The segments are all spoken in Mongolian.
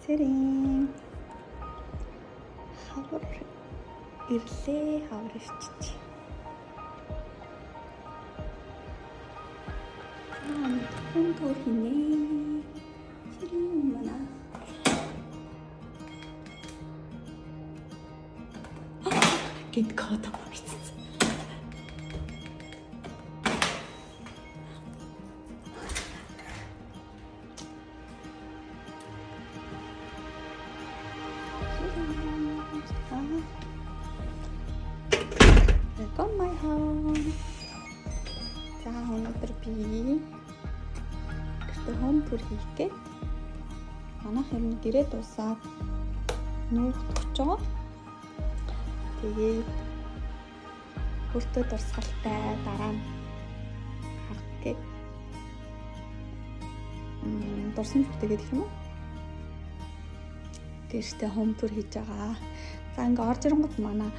Цэрэн хавар ирлээ хавар ирчих. Хүн төр хийнэ. Цэрэн мана. Гинт код авчихсан. Welcome my home. За өнөөдөр би гэртээ home tour хийх гээд манайх юм гэрээ дуусаад нүүхт өгч байгаа. Тэгээд хөлтөө дурсгалтай дараа нь харах гээд дурсан зүгтээ гэх юм уу? Гэртээ home tour хийж байгаа. За ингээ орж ирэнгүүт манай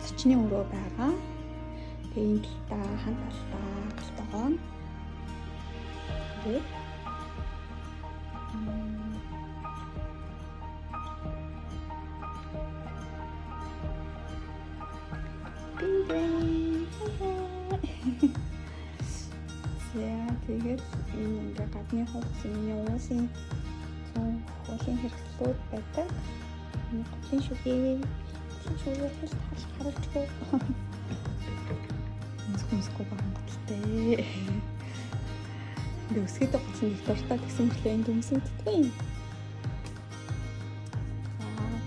зочны өрөө байгаа. Тэгээд та хандалтаа галтгоо. Тэгээд тэгээд энэ ингээ гадны хувцс миний уусын хуулийн хэрэгслүүд байдаг. Энэ готлын шүгээ харагддаг. Мөсгөө баган готалтай. Өсгөд готлын их дуртай гэсэн мэтлээ энэ дүмсэгддэг юм.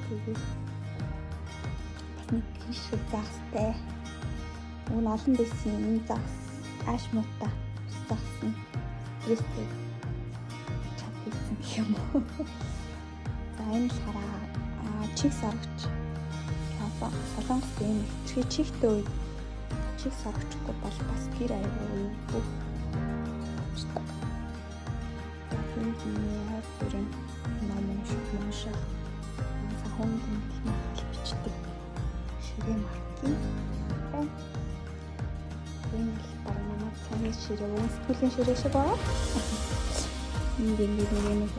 Тэгээд бас нэг шиг загстай. Уг олон дэсэн энэ загс ааш муутай загсан. Стресстэй чадсан гэх юм уу. За энэ л хараа чиг сарагч Солонгос юм чи чихтэй үед чиг сарагчгүй бол бас гэр аюул бүх чдаг. Энэ бүрэн ном унших сахон бичдэг шигээ маркийн энэ баруун намайг цааны ширээ өөсгөлийн ширээ шиг байна. Ингээд нэг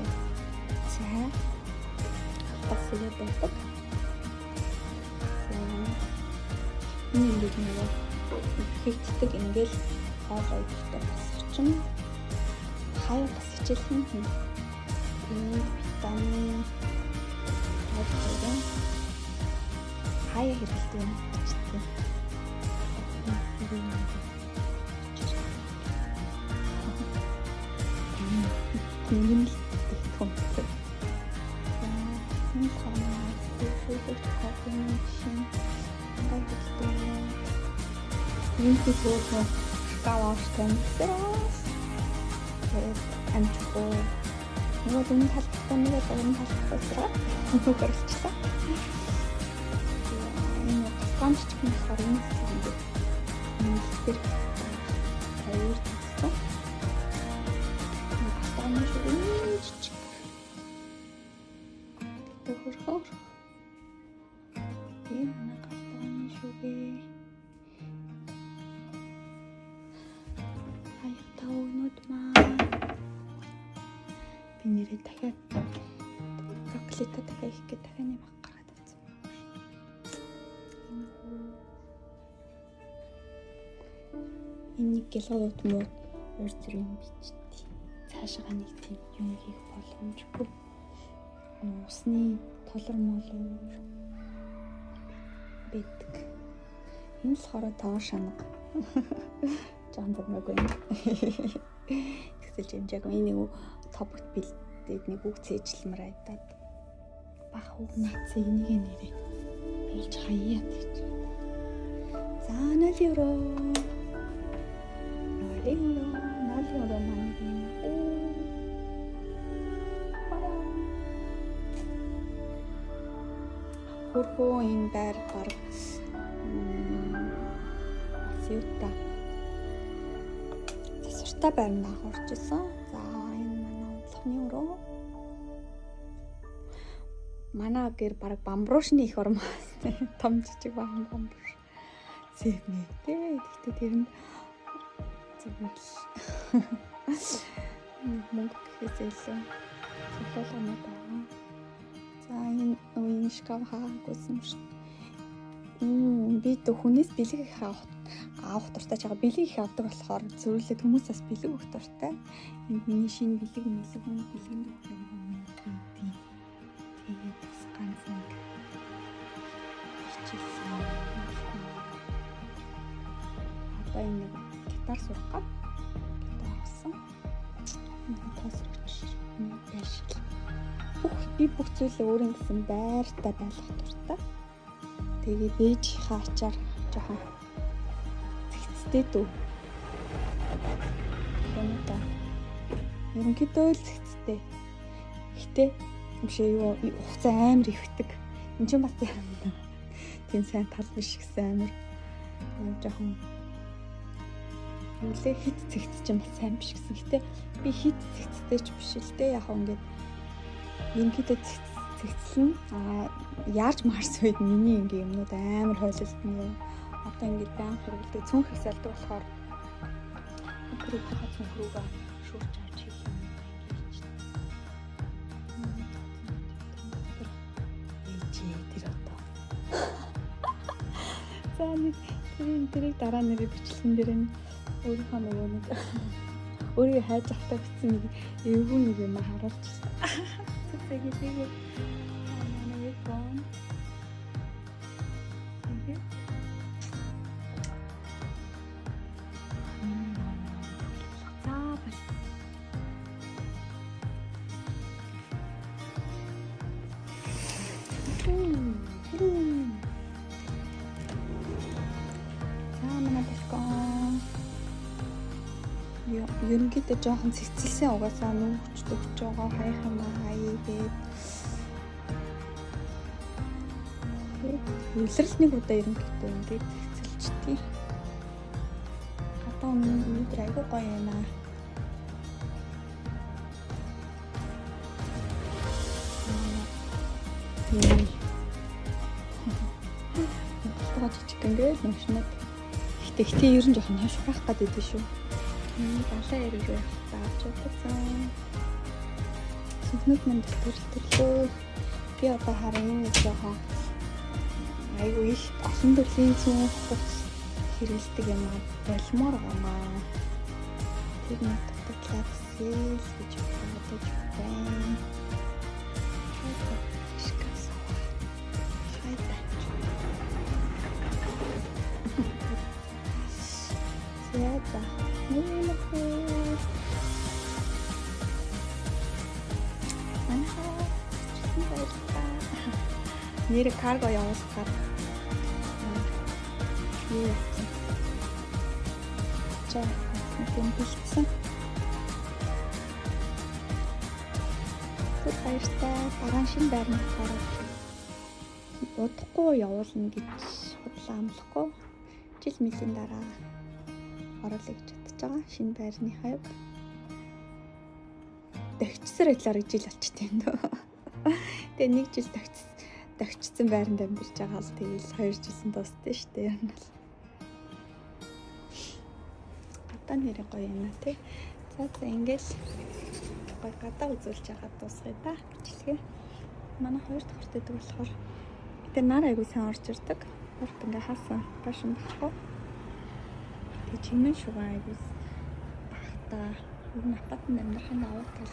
цаа бас ингэ байдаг. Энэ ингээд нэг хийгддэг ингээл хоолой ихтэй бас орчин хаяа бас хичээлхэн юм. Энэ витамин хаяа хэрэгтэй юм чинь. Энэ л том. Энэ хамаа фото копишн энэ фото гавааштай нэрээс амтгүй нөгөө энэ талтай нөгөө энэ талтай нүгэрчсэн. Энэ гамч чинь харин энэ тэр хоёр тассан. Таны шүгч. Тохор. Энэ галтаны шүгэ. Би нэрээ дахиад чоколатаа дахиад их гээд дахиад нэг гаргаад авсан. Энэ гэлгүүд муу өөр зэрэг юм бичдэг. Цаашаа нэг тийм юм хийх боломжгүй. Усны толор молор битг. Энэ л хороо тоо шанаг. Жан дэмэггүй. Тэсэлж хэмжээг энэ нэг топот бэлдээд нэг үг цээжлэмэр айдаад бах үг наац энийг нэрээ бэлж хаяад гэж. За 0 евро маань. Хөрхөө энэ байр баг сүйта засвартай байрнаа хурж исэн. За энэ манай онцлогны өрөө манай гэр баг бамбуушны их ормоос том жижиг бамбууш зэвнэ тий. Гэхдээ тэр нь зүгээр л мөнгө гэхээс илүү цоглооноо За энэ шкаф хаагүйсэн шүү. Би хүнээс бэлэг их авах дуртай чагаа бэлэг их авдаг болохоор зөрүүлээд хүмүүсээс бэлэг өгөх дуртай. Энд миний шинэ бэлгийн дүүх юм. Тэгээд бас ганц нэг хичээсэн. Одоо энэ гитар сурах гад гитар авсан. Тосрогч байж. Би бүх зүйлээ өөрийн гэсэн байртай байлгах дуртай. Тэгээд ээжийнхээ ачаар жоохон зэгцтэй дүү. Гэнэ. Ерөнхийдөө л зэгцтэй. Гэтэ юмшээ юу хугацаа амар ивдэг. Энд чинь бас тийм сайн тал биш гэсэн амар жоохон үлээ хит зэгц чинь бас сайн биш гэсэн. Гэтэ би хит зэгцтэй ч биш л дээ. Яг ингээд ерөнхийдөө зэгцлэн яаж марс үед миний ингээ юмнууд амар хойлолтно. Одоо ингээд баян хэрэглэдэг цүнх их салдаг болохоор тэр ихэнх цүнх рүүгээ шүүрч авч хийх юм гэж. Ээжээ тэр одоо. За нэг тэрийг дараа нэрээ бичлэгэн дээр нь өөрийнхөө нөгөө нэг өөрийгөө хайж авахтаа бичсэн нэг эвгүй нэг юм харуулчихсан. Тэгээд манай гон ерөнхийдөө жоохон цэцэлсэн угаасаа нүүгч төгч байгаа хаях юм хаяа гээд үлрэл нэг удаа ерөнхийдөө ингээд цэцэлчтэй. Одоо өнөөдөр айгүй гоё юм аа. Тохиолдож ингээд нүшнэт. Гэтэ ер нь жоохон хашгирах гэдэг шүү. Балаа яриг зааж удаа. Сүнхнүүд манд төрлөө. Би одоо харин энэ жоохон айгүй их олон төрлийн цүнх хэрэглэдэг юм аа болмоор гамаа. Тэр нэг татлагсэл гэж бодож байна. Яа. Нэр карго явуулахаар юу яасан. За тийм бэлдсэн. Тэг баяртай дараа шин байрны хараа. Удахгүй явуулна гэж бодлоо амлахгүй. Жил мөлийн дараа оруулъя гэж бодож байгаа. Шинэ байрны хаяг. Дагчсаар ажиллаар жил болчтой юм дөө. Тэгээ нэг жил дагчсан байранд амьдарч байгаа л тэгэл 2 жилийн дуустай шүү дээ. Ер нь бол. Одоо нэрээ гоё юм аа тий. За ингээл гоё гадаа үзүүлж байгаа дуусгая да. Бичлэгээ. Манай 2 дахь хүртээдэг болохоор тэр нар айгуу сайн орж ирдэг. Урт ингээ хаасан башин багхгүй. Тэг чимэн шугаа айгуу багтаа. Ер нь апартанд амьдрахын давуу тал